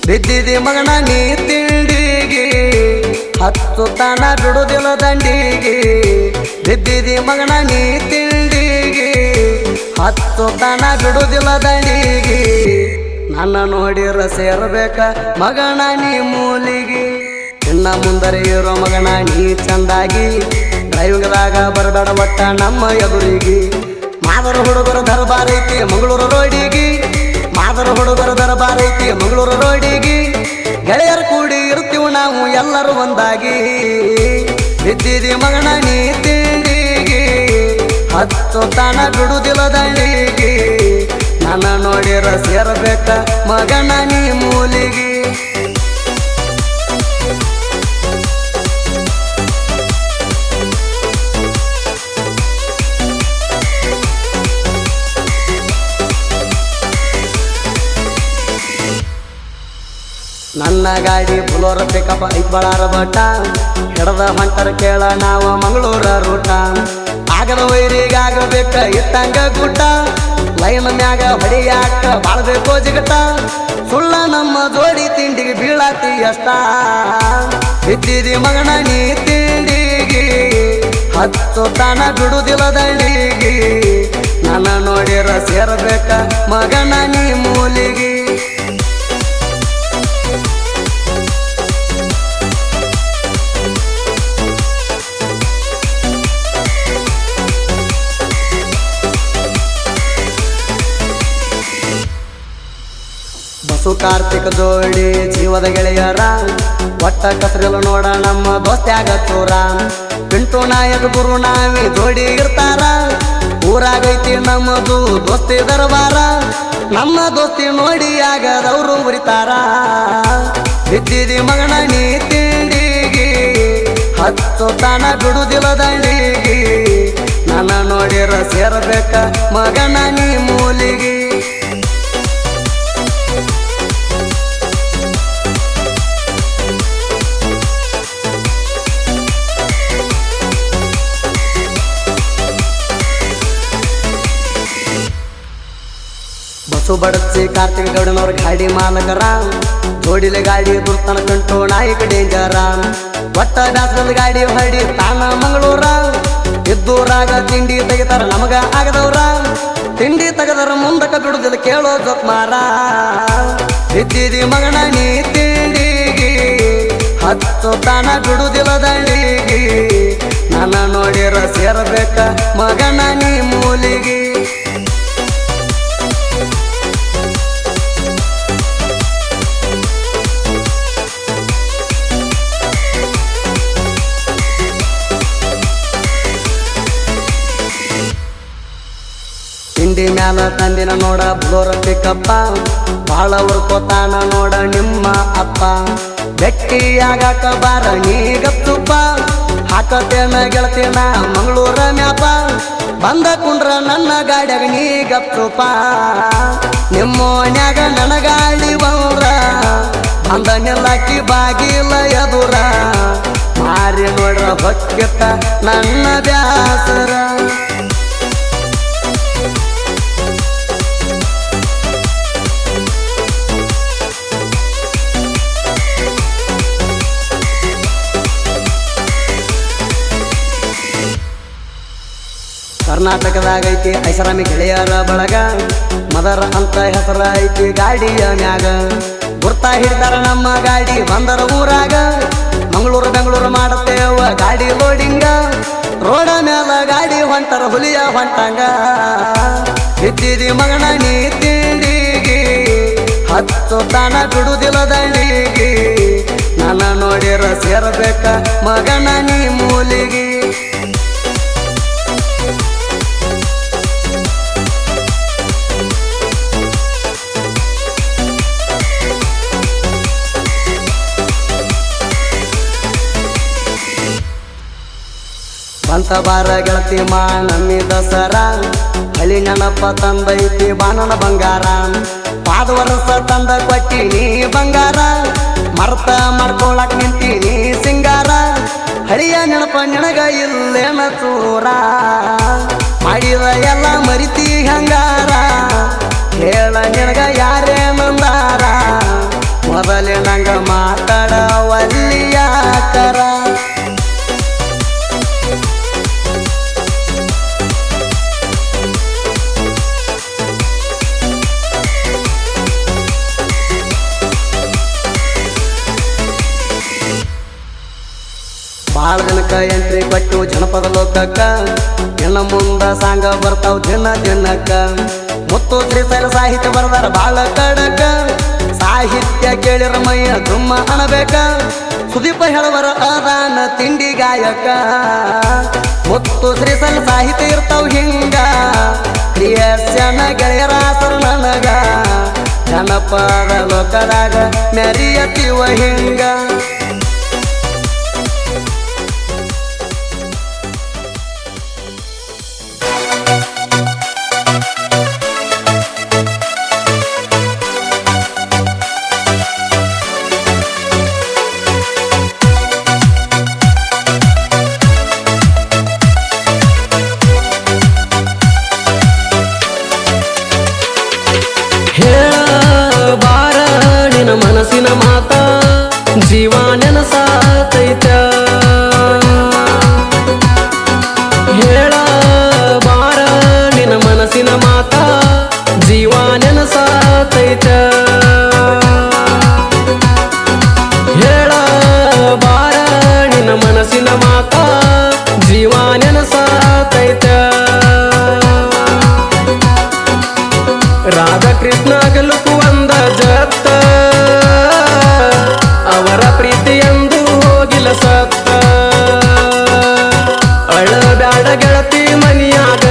ಬಿದ್ದಿದಿ ಮಗನ ನೀ ತಿಂಡಿಗೆ ಹತ್ತು ತಾನ ಬಿಡುದಿಲ್ಲ ದಂಡಿಗೆ ಬಿದ್ದಿದಿ ಮಗನ ನೀ ತಿಂಡಿಗೆ ಹತ್ತು ತಾನ ಬಿಡುದಿಲ್ಲ ದಂಡಿಗೆ ನನ್ನ ನೋಡಿರ ಸೇರಬೇಕ ಮಗನ ನೀ ಮೂಲಿಗೆ ಇನ್ನ ಮುಂದರೆ ಇರೋ ಮಗನ ನೀ ಚಂದಾಗಿ ಡ್ರೈವಿಂಗ್ದಾಗ ಬರಬೇಡ ಒಟ್ಟ ನಮ್ಮ ಎದುರಿಗೆ ಮಾದರ ಹುಡುಗರ ದರ್ಬಾರ್ ಐತಿ ಮಂಗಳೂರು ರೋಡಿಗೆ ಮಾದರ ಹುಡುಗರ ದರ್ಬಾರ್ ಐತಿ ಮಂಗಳೂರು ರೋಡಿಗೆ ಗೆಳೆಯರು ಕೂಡಿ ಇರ್ತೀವಿ ನಾವು ಎಲ್ಲರೂ ಒಂದಾಗಿ ಬಿದ್ದಿದಿ ಮಗನ ನೀ ತಿಂಡಿಗೆ ಹತ್ತು ತಾನ ಬಿಡುದಿಲ್ಲ ದಂಡಿಗೆ ನನ್ನ ನೋಡಿರ ಸೇರಬೇಕ ಮಗನ ನೀ ಮೂಲಿಗೆ ನನ್ನ ಗಾಡಿ ಬುಲೋರ ಪಿಕಪ್ ಐತ್ ಬಳ್ಳಾರ ಬಟ್ಟ ಹಿಡದ ಹೊಂಟರ ಕೇಳ ನಾವು ಮಂಗಳೂರ ರೂಟ ಆಗದ ವೈರಿಗಾಗಬೇಕ ಇಟ್ಟಂಗ ಗುಡ್ಡ ಲೈನ್ ಮ್ಯಾಗ ಹೊಡಿಯಾಕ ಬಾಳ್ಬೇಕು ಜಿಗಟ ಸುಳ್ಳ ನಮ್ಮ ಜೋಡಿ ತಿಂಡಿಗೆ ಬೀಳಾತಿ ಅಷ್ಟ ಬಿದ್ದಿದಿ ಮಗನ ನೀ ತಿಂಡಿಗೆ ಹತ್ತು ತಾನ ಬಿಡುದಿಲ್ಲ ದಂಡಿಗೆ ನನ್ನ ನೋಡಿರ ಸೇರಬೇಕ ಮಗನ ನೀ ಮೂಲಿಗೆ ಬಸು ಕಾರ್ತಿಕ್ ಜೋಡಿ ಜೀವದ ಗೆಳೆಯರ ಒಟ್ಟ ಕಸರಿಲ್ಲ ನೋಡ ನಮ್ಮ ದೋಸ್ತ್ಯಾಗ ಚೂರ ಪಿಂಟು ನಾಯಕ ಗುರು ನಾವಿ ಜೋಡಿ ಇರ್ತಾರ ಊರಾಗೈತಿ ನಮ್ಮದು ದೋಸ್ತಿ ದರ್ಬಾರ ನಮ್ಮ ದೋಸ್ತಿ ನೋಡಿ ಆಗದವ್ರು ಉರಿತಾರ ಬಿದ್ದಿದಿ ಮಗನ ನೀ ತಿಂಡಿಗೆ ಹತ್ತು ತಾನ ಬಿಡುದಿಲ್ಲ ದಂಡಿಗೆ ನನ್ನ ನೋಡಿರ ಸೇರಬೇಕ ಮಗನ ನೀ ಮೂಲಿಗೆ ಬಸು ಬಡಸಿ ಕಾರ್ತಿಕ್ ಗೌಡನವ್ರ ಗಾಡಿ ಮಾಲಕರ ಜೋಡಿಲೆ ಗಾಡಿ ದುರ್ತನ ಕಂಟು ನಾಯಕ ಡೇಂಜರ ಒಟ್ಟ ಬ್ಯಾಸರದ ಗಾಡಿ ಹೊಡಿ ತಾನ ಮಂಗಳೂರ ಇದ್ದೂರಾಗ ತಿಂಡಿ ತೆಗಿತಾರ ನಮಗ ಆಗದವ್ರ ತಿಂಡಿ ತೆಗದರ ಮುಂದಕ ಬಿಡುದಿಲ್ಲ ಕೇಳೋ ಜೋಕ್ಮಾರ ಬಿದ್ದಿದಿ ಮಗನ ನೀ ತಿಂಡಿಗೆ ಹತ್ತು ತಾನ ಬಿಡುದಿಲ್ಲ ದಂಡಿಗೆ ನನ್ನ ನೋಡಿರ ಸೇರಬೇಕ ಮಗನ ನೀ ಮೂಲಿಗೆ ತಿಂಡಿ ಮ್ಯಾಲ ತಂದಿನ ನೋಡ ಬುಲೋರ ಪಿಕಪ್ಪ ಬಾಳ ಉರ್ಕೋತಾನ ನೋಡ ನಿಮ್ಮ ಅಪ್ಪ ಗಟ್ಟಿಯಾಗಾಕ ಬಾರ ನೀ ಗಪ್ತುಪ್ಪ ಹಾಕತೇನ ಗೆಳತೇನ ಮಂಗಳೂರ ಮ್ಯಾಪ ಬಂದ ಕುಂಡ್ರ ನನ್ನ ಗಾಡ್ಯಾಗ ನೀ ಗಪ್ತುಪ್ಪ ನಿಮ್ಮೋನ್ಯಾಗ ನನ್ನ ಗಾಡಿ ಬಂದ್ರ ಬಂದ ನಿಲ್ಲಾಕಿ ಬಾಗಿಲ ಎದುರ ಮಾರಿ ನೋಡ್ರ ಹೊಕ್ಕಿತ್ತ ನನ್ನ ಬ್ಯಾಸರ ಕರ್ನಾಟಕದಾಗೈತಿ ಐಷಾರಾಮಿ ಗೆಳೆಯರ ಬಳಗ ಮದರ ಅಂತ ಹೆಸರ ಐತಿ ಗಾಡಿಯ ಮ್ಯಾಗ ಗುರ್ತ ಹಿಡಿದಾರ ನಮ್ಮ ಗಾಡಿ ಬಂದರ ಊರಾಗ ಮಂಗಳೂರು ಬೆಂಗಳೂರು ಮಾಡತ್ತೇವ ಗಾಡಿ ಲೋಡಿಂಗ ರೋಡ ಮ್ಯಾಲ ಗಾಡಿ ಹೊಂಟರ ಹುಲಿಯ ಹೊಂಟಂಗ ಬಿದ್ದಿದಿ ಮಗನ ನೀ ತಿಂಡಿಗೆ ಹತ್ತು ತಾನ ಬಿಡುದಿಲ್ಲ ದಂಡಿಗೆ ನನ್ನ ನೋಡಿರ ಸೇರಬೇಕ ಮಗನ ನೀ ಮೂಲಿಗೆ ಬಂತ ಬಾರ ಗೆಳತಿ ಮಾನಮ್ಮಿ ದಸರಾ ಹಳಿ ನೆನಪ ತಂದೈತಿ ಬಾನನ ಬಂಗಾರ ಪಾದ ವರ್ಷ ತಂದ ಕೊಟ್ಟಿ ನೀ ಬಂಗಾರ ಮರ್ತ ಮಾಡ್ಕೊಳಕ್ ನಿಂತೀನಿ ಸಿಂಗಾರ ಹಳಿಯ ನೆನಪ ನಿನಗ ಇಲ್ಲೇನ ಚೂರ ಮಾಡಿದ ಎಲ್ಲ ಮರಿತಿ ಹಂಗಾರ ಹೇಳ ನಿನಗ ನಿನಗ ಯಾರೇ ನಂದಾರ ಮೊದಲೇ ನಂಗ ಮಾತಾಡವಲ್ಲಿಯಾಕರ ಬಾಳ ಜನಕ್ಕ ಎಂಟ್ರಿ ಕೊಟ್ಟು ಜನಪದ ಲೋಕಕ್ಕ ಇನ್ನ ಮುಂದ ಸಾಂಗ ಬರ್ತಾವ್ ದಿನ ದಿನಕ್ಕ ಮುತ್ತು ಶ್ರೀಶೈಲ ಸಾಹಿತ್ಯ ಬರದಾರ ಬಾಳ ಕಡಕ ಸಾಹಿತ್ಯ ಕೇಳಿರ ಮೈಯ ದುಮ್ಮ ಅಣಬೇಕ ಸುದೀಪ ಹೇಳವರ ಅದಾನ ತಿಂಡಿ ಗಾಯಕ ಮುತ್ತು ಶ್ರೀಶೈಲ ಸಾಹಿತ್ಯ ಇರ್ತಾವ್ ಹಿಂಗ ಕ್ರಿಯಸ್ಯನ ಗೆಳೆಯರಾಸರ ನನಗ ಜನಪದ ಲೋಕದಾಗ ಮೆರಿಯತಿವ ಹಿಂಗ ಮನಸ್ಸಿನ ಮಾತ ಜೀವ ನೆನಸಾತೈತ ಹೇಳ ಬಾರ ನಿನ್ನ ಮನಸ್ಸಿನ ಮಾತ ಜೀವ ನೆನಸಾತೈತ ಹೇಳ ಬಾರ ನಿನ್ನ ಮನಸ್ಸಿನ ಮಾತ ಜೀವ ನೆನಸಾತೈತ ರಾಧಾಕೃಷ್ಣ ಗಲುಕು ಒಂದ ಜತ್ತ ಅವರ ಪ್ರೀತಿಯಂದು ಹೋಗಿಲ್ಲ ಸತ್ತ ಅಳಬ್ಯಾಡ ಗೆಳತಿ ಮನಿಯಾಗ